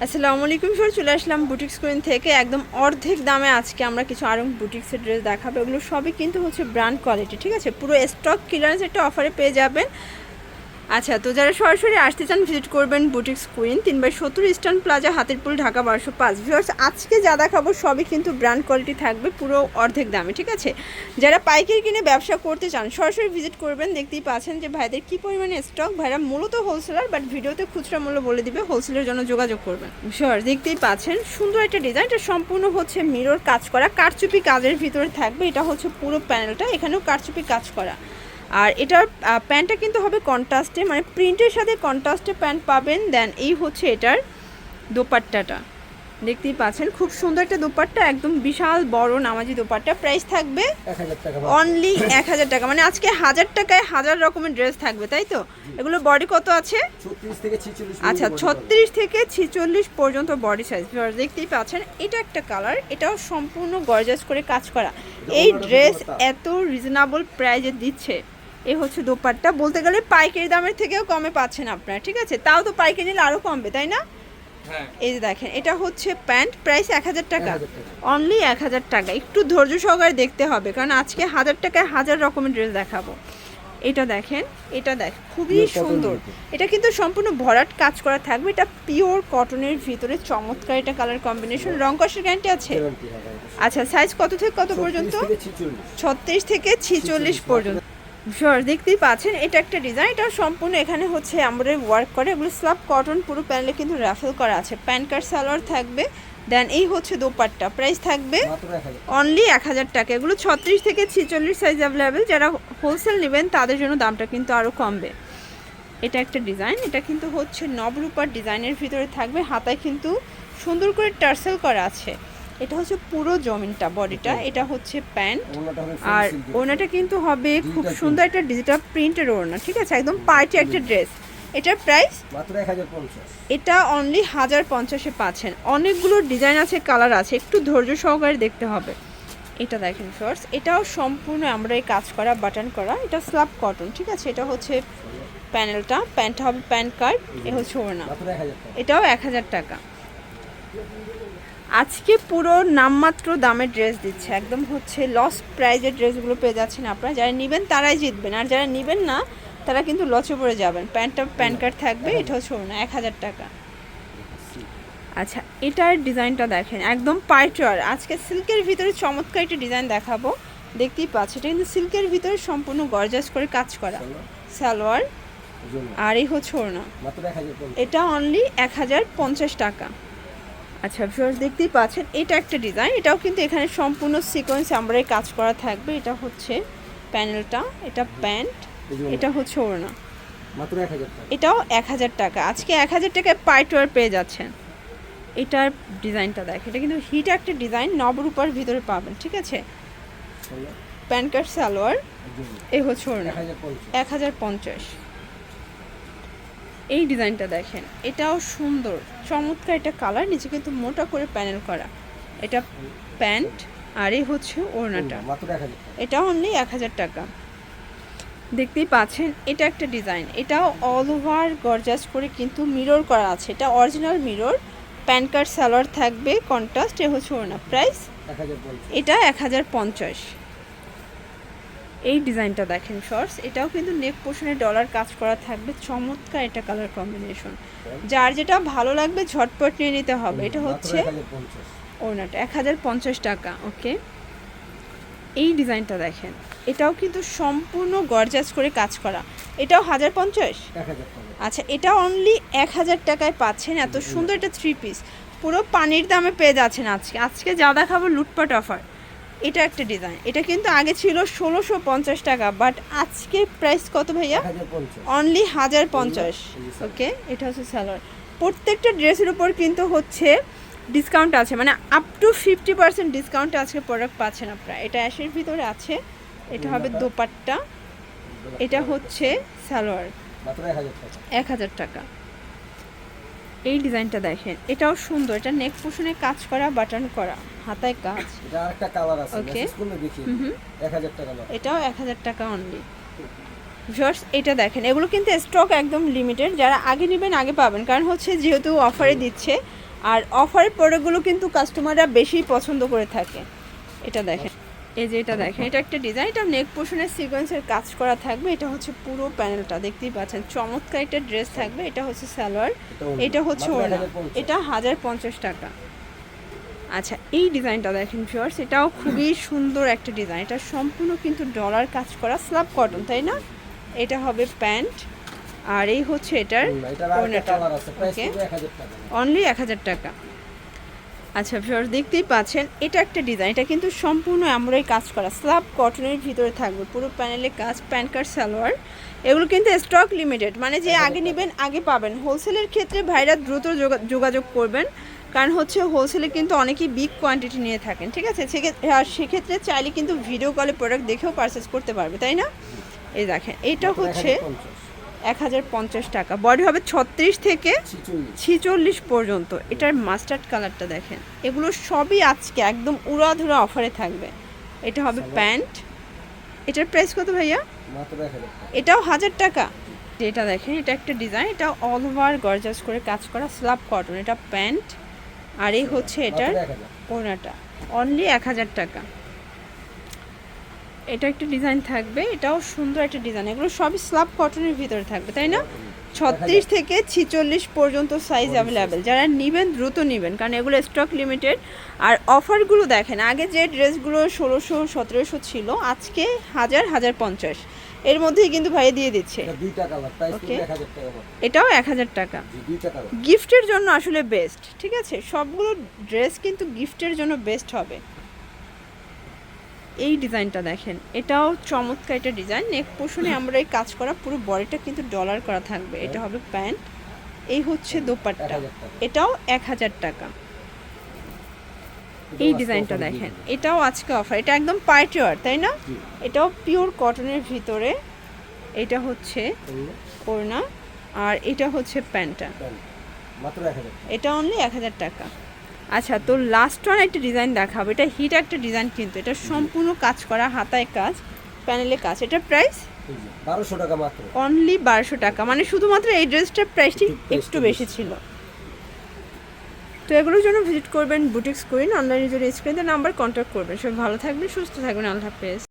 আসসালামু আলাইকুম স্যার, চলে আসলাম বুটিক্স কুইন থেকে একদম অর্ধেক দামে। আজকে আমরা কিছু আরং বুটিক্সের ড্রেস দেখাবো। এগুলো সবই কিন্তু হচ্ছে ব্র্যান্ড কোয়ালিটি, ঠিক আছে? পুরো স্টক ক্লিয়ারেন্স একটা অফারে পেয়ে যাবেন। আচ্ছা, তো যারা সরাসরি আসতে চান ভিজিট করবেন boutiques queen, 3/70 eastern plaza, Hatirpool, Dhaka 1205। Viewers, আজকে যা দেখাবো সবই কিন্তু ব্র্যান্ড কোয়ালিটি থাকবে, পুরো অর্ধেক দামে, ঠিক আছে? যারা পাইকারি কিনে ব্যবসা করতে চান সরাসরি ভিজিট করবেন। দেখতেই পাচ্ছেন যে ভাইদের কী পরিমাণে স্টক। ভাইরা মূলত হোলসেলার, বাট ভিডিওতে খুচরা মূল্য বলে দিবে, হোলসেলের জন্য যোগাযোগ করবেন। ভিউয়ার্স, দেখতেই পাচ্ছেন সুন্দর একটা ডিজাইন। এটা সম্পূর্ণ হচ্ছে মিরর কাজ করা, কারচুপি কাজের ভিতরে থাকবে। এটা হচ্ছে পুরো প্যানেলটা, এখানেও কারচুপি কাজ করা। আর এটার প্যান্টটা কিন্তু হবে কন্ট্রাস্টে, মানে প্রিন্টের সাথে কন্ট্রাস্টে প্যান্ট পাবেন। দেন এই হচ্ছে এটার দোপাট্টাটা, দেখতেই পাচ্ছেন খুব সুন্দর একটা দোপাট্টা, একদম বিশাল বড় নামাজি দোপাট্টা। প্রাইস থাকবে অনলি 1000 টাকা। মানে আজকে 1000 টাকায় 1000 রকমের ড্রেস থাকবে, তাই তো? এগুলো বডি কত আছে? 36 থেকে 46। আচ্ছা, 36 থেকে 46 পর্যন্ত বডি সাইজ। দেখতেই পাচ্ছেন এটা একটা কালার, এটাও সম্পূর্ণ গর্জাস করে কাজ করা। এই ড্রেস এত রিজনেবল প্রাইজে দিচ্ছে। এই হচ্ছে দোপাট্টা, বলতে গেলে পাইকারি দামের থেকেও কমে পাচ্ছেন আপনারা, ঠিক আছে? তাও তো পাইকারি নিলে আরও কমবে, তাই না? এই যে দেখেন, এটা হচ্ছে প্যান্ট, প্রাইস 1000 টাকা, অনলি 1000 টাকা। একটু ধৈর্য সহকারে দেখতে হবে, কারণ আজকে 1000 টাকায় 1000 রকমের ড্রেস দেখাবো। এটা দেখেন, এটা দেখ, খুবই সুন্দর। এটা কিন্তু সম্পূর্ণ ভরাট কাজ করা থাকবে। এটা পিওর কটনের ভিতরে চমৎকার এটা কালার কম্বিনেশন। রং কষের গ্যারান্টি আছে? আচ্ছা, সাইজ কত থেকে কত পর্যন্ত? 36 থেকে 46 পর্যন্ত। দেখতেই পাচ্ছেন এটা একটা ডিজাইন। এটা সম্পূর্ণ এখানে হচ্ছে এমব্রয়ডারি ওয়ার্ক করে, এগুলো স্ল্যাব কটন, পুরো প্যানেলে কিন্তু রাফেল করা আছে। প্যান্ট কাট সালোয়ার থাকবে। দেন এই হচ্ছে দোপাট্টা, প্রাইস থাকবে অনলি 1000 টাকা। এগুলো 36 থেকে 46 সাইজ অ্যাভেলেবেল। যারা হোলসেল নেবেন তাদের জন্য দামটা কিন্তু আরও কমবে। এটা একটা ডিজাইন, এটা কিন্তু হচ্ছে নবরূপার ডিজাইনের ভিতরে থাকবে। হাতায় কিন্তু সুন্দর করে টার্সেল করা আছে। এটা হচ্ছে পুরো জমিনটা, বডিটা। এটা হচ্ছে প্যান্ট, আর ওড়নাটা কিন্তু হবে খুব সুন্দর একটা ডিজিটাল প্রিন্টের ওড়না, ঠিক আছে? একদম পার্টি একটা ড্রেস। এটার প্রাইস মাত্র 1050। এটা অনলি 1050-এ পাচ্ছেন। অনেকগুলো ডিজাইন আছে, কালার আছে, একটু ধৈর্য সহকারে দেখতে হবে। এটা দেখেন শর্টস, এটাও সম্পূর্ণ আমরা এই কাজ করা, বাটন করা। এটা স্ল্যাব কটন, ঠিক আছে? এটা হচ্ছে প্যানেলটা, প্যান্ট হবে প্যান্ট কার্ড। এ হচ্ছে ওড়না, এটাও 1000 টাকা। আজকে পুরো নামমাত্র দামের ড্রেস দিচ্ছে, একদম হচ্ছে লস প্রাইজের ড্রেসগুলো পেয়ে যাচ্ছেন আপনারা। যারা নেবেন তারাই জিতবেন, আর যারা নেবেন না তারা কিন্তু লচে পড়ে যাবেন। প্যান্টটা প্যান কার্ড থাকবে। এটা হচ্ছে না 1000 টাকা। আচ্ছা, এটার ডিজাইনটা দেখেন, একদম পাইটওয়ার। আজকে সিল্কের ভিতরে চমৎকার একটা ডিজাইন দেখাবো, দেখতেই পাচ্ছি। এটা কিন্তু সিল্কের ভিতরে সম্পূর্ণ গর্জাস করে কাজ করা সালোয়ার, আর এই হচ্ছে ওড়না। এটা অনলি 1050 টাকা। আচ্ছা ভিউয়ার্স, দেখতেই পাচ্ছেন এটা একটা ডিজাইন। এটাও কিন্তু এখানে সম্পূর্ণ সিকোয়েন্স আমরাই কাজ করা থাকবে। এটা হচ্ছে প্যানেলটা, এটা প্যান্ট, এটা হচ্ছে ওড়না, মাত্র 1000 টাকা। এটাও 1000 টাকা। আজকে 1000 টাকায় পাইটওয়ার পেয়ে যাচ্ছেন। এটার ডিজাইনটা দেখ, এটা কিন্তু হিট একটা ডিজাইন, নবরূপার ভিতরে পাবেন, ঠিক আছে? প্যান্ট কাট সালোয়ার, এই হচ্ছে ওড়না, 1050। এই ডিজাইনটা দেখেন, এটাও সুন্দর চমৎকার একটা কালার, নিচে কিন্তু মোটা করে প্যানেল করা। এটা প্যান্ট, আর এই হচ্ছে ওড়নাটা, এটাও অনলি 1000 টাকা। দেখতেই পাচ্ছেন এটা একটা ডিজাইন, এটাও অল ওভার গর্জাস করে কিন্তু মিরর করা আছে। এটা original mirror, pant card salwar থাকবে কন্ট্রাস্ট। এ হচ্ছে ওড়না, প্রাইস এটা 1050। এই ডিজাইনটা দেখেন শর্টস, এটাও কিন্তু নেক পোর্শনে ডলার কাজ করা থাকবে, চমৎকার এটা কালার কম্বিনেশন। যার যেটা ভালো লাগবে ঝটপট নিয়ে নিতে হবে। এটা হচ্ছে ওড়নাটা, 1050 টাকা। ওকে, এই ডিজাইনটা দেখেন, এটাও কিন্তু সম্পূর্ণ গর্জাস করে কাজ করা। এটাও 1050। আচ্ছা, এটা অনলি 1000 টাকায় পাচ্ছেন। এত সুন্দর একটা 3 পিস, পুরো পানির দামে পেয়ে যাচ্ছেন। আজকে যা দেখাবো লুটপাট অফার। এটা একটা ডিজাইন, এটা কিন্তু আগে ছিল 1650 টাকা, বাট আজকে প্রাইস কত ভাইয়া? অনলি 1050। ওকে, এটা হচ্ছে সালোয়ার। প্রত্যেকটা ড্রেসের উপর কিন্তু হচ্ছে ডিসকাউন্ট আছে, মানে আপ টু 50% ডিসকাউন্ট আজকে প্রোডাক্ট পাচ্ছেন আপনারা। এটা অ্যাশের ভিতরে আছে, এটা হবে দোপাট্টা, এটা হচ্ছে সালোয়ার, 1000 টাকা। এই ডিজাইনটা দেখেন, এটাও সুন্দর। এটা নেক পোর্শনে কাজ করা, বাটন করা, হাতায় কাজ। এটা আরেকটা কালার আছে, মেসেজ করলে দেখি 1000 টাকা। এটাও 1000 টাকা অনলি। ভিউয়ার্স, এটা দেখেন, এগুলো কিন্তু স্টক একদম লিমিটেড। যারা আগে নেবেন আগে পাবেন, কারণ হচ্ছে যেহেতু অফারে দিচ্ছে। আর অফারের প্রোডাক্টগুলো কিন্তু কাস্টমাররা বেশি পছন্দ করে থাকে। এটা দেখেন, এই যে এটা দেখেন, এটা একটা ডিজাইন, এটা নেক পোর্শনের সিকোয়েন্সের কাজ করা থাকবে। এটা হচ্ছে পুরো প্যানেলটা দেখতেই পাচ্ছেন, চমৎকার একটা ড্রেস থাকবে। এটা হচ্ছে সালোয়ার, এটা হচ্ছে ওড়না, এটা 1050 টাকা। আচ্ছা, এই ডিজাইনটা দেখেন ভিউয়ার্স, এটাও খুবই সুন্দর একটা ডিজাইন। এটা সম্পূর্ণ কিন্তু ডলার কাজ করা স্ল্যাব কটন, তাই না? এটা হবে প্যান্ট, আর এই হচ্ছে এটার ওড়নাটা। ওকে, অনলি 1000 টাকা। আচ্ছা ভিউয়ার্স, দেখতেই পাচ্ছেন এটা একটা ডিজাইন, এটা কিন্তু সম্পূর্ণ আমরাই কাজ করা স্ল্যাব কটনের ভিতরে থাকবে, পুরো প্যানেলে কাজ, প্যান্ট কাট সালোয়ার। এগুলো কিন্তু স্টক লিমিটেড, মানে যে আগে নেবেন আগে পাবেন। হোলসেলের ক্ষেত্রে ভাইরা দ্রুত যোগাযোগ করবেন, কারণ হচ্ছে হোলসেলে কিন্তু অনেকেই বিগ কোয়ান্টিটি নিয়ে থাকেন, ঠিক আছে? আর সেক্ষেত্রে চাইলে কিন্তু ভিডিও কলে প্রোডাক্ট দেখেও পারচেস করতে পারবে, তাই না? এই দেখেন, এটা হচ্ছে 1050 টাকা। বডি হবে 36 থেকে 46 পর্যন্ত। এটার মাস্টার্ড কালারটা দেখেন, এগুলো সবই আজকে একদম উড়াধুরা অফারে থাকবে। এটা হবে প্যান্ট, এটার প্রাইস কত ভাইয়া? এটাও 1000 টাকা। এটা দেখেন, এটা একটা ডিজাইন, এটা অল ওভার গর্জাস করে কাজ করা স্ল্যাব কটন। এটা প্যান্ট, আর এই হচ্ছে এটার ওড়নাটা, অনলি 1000 টাকা। এটা একটা ডিজাইন থাকবে, এটাও সুন্দর একটা ডিজাইন। এগুলো সবই স্ল্যাব কটনের ভিতরে থাকবে, তাই না? 36 থেকে 46 পর্যন্ত সাইজ অ্যাভেলেবেল। যারা নেবেন দ্রুত নেবেন, কারণ এগুলো স্টক লিমিটেড। আর অফারগুলো দেখেন, আগে যে ড্রেসগুলো 1600 1700 ছিল, আজকে 1000 1050 এর মধ্যেই কিন্তু ভাই দিয়ে দিচ্ছে। এটাও 1000 টাকা। গিফটের জন্য আসলে বেস্ট, ঠিক আছে? সবগুলো ড্রেস কিন্তু গিফটের জন্য বেস্ট হবে। এই ডিজাইনটা দেখেন, এটাও চমৎকার একটা ডিজাইন। নেক পোর্শনে আমরা এই কাজ করা, পুরো বডিটা কিন্তু ডলার করা থাকবে। এটা হবে প্যান্ট, এই হচ্ছে দোপাট্টা, এটাও 1000 টাকা। এই ডিজাইনটা দেখেন, এটাও আজকে অফার। এটা একদম পার্টি ওয়্যার, তাই না? এটাও পিওর কটনের ভিতরে। এটা হচ্ছে ওড়না, আর এটা হচ্ছে প্যান্টটা, এটা অনলি 1000 টাকা। আচ্ছা, তো লাস্ট ওয়ান একটা ডিজাইন দেখাবো। এটা হিট একটা ডিজাইন, কিন্তু এটা সম্পূর্ণ কাজ করা, হাতায় কাজ, প্যানেলে কাজ। এটার প্রাইস 1200 টাকা মাত্র, অনলি 1200 টাকা। মানে শুধুমাত্র এই ড্রেসটার প্রাইসটি একটু বেশি ছিল। তো এগুলোর জন্য ভিজিট করবেন বুটিক্স কুইন, অনলাইনে জন্য স্ক্রিনে নাম্বার কন্ট্যাক্ট করবেন। সবাই ভালো থাকবেন, সুস্থ থাকবেন, আল্লাহ হাফেজ।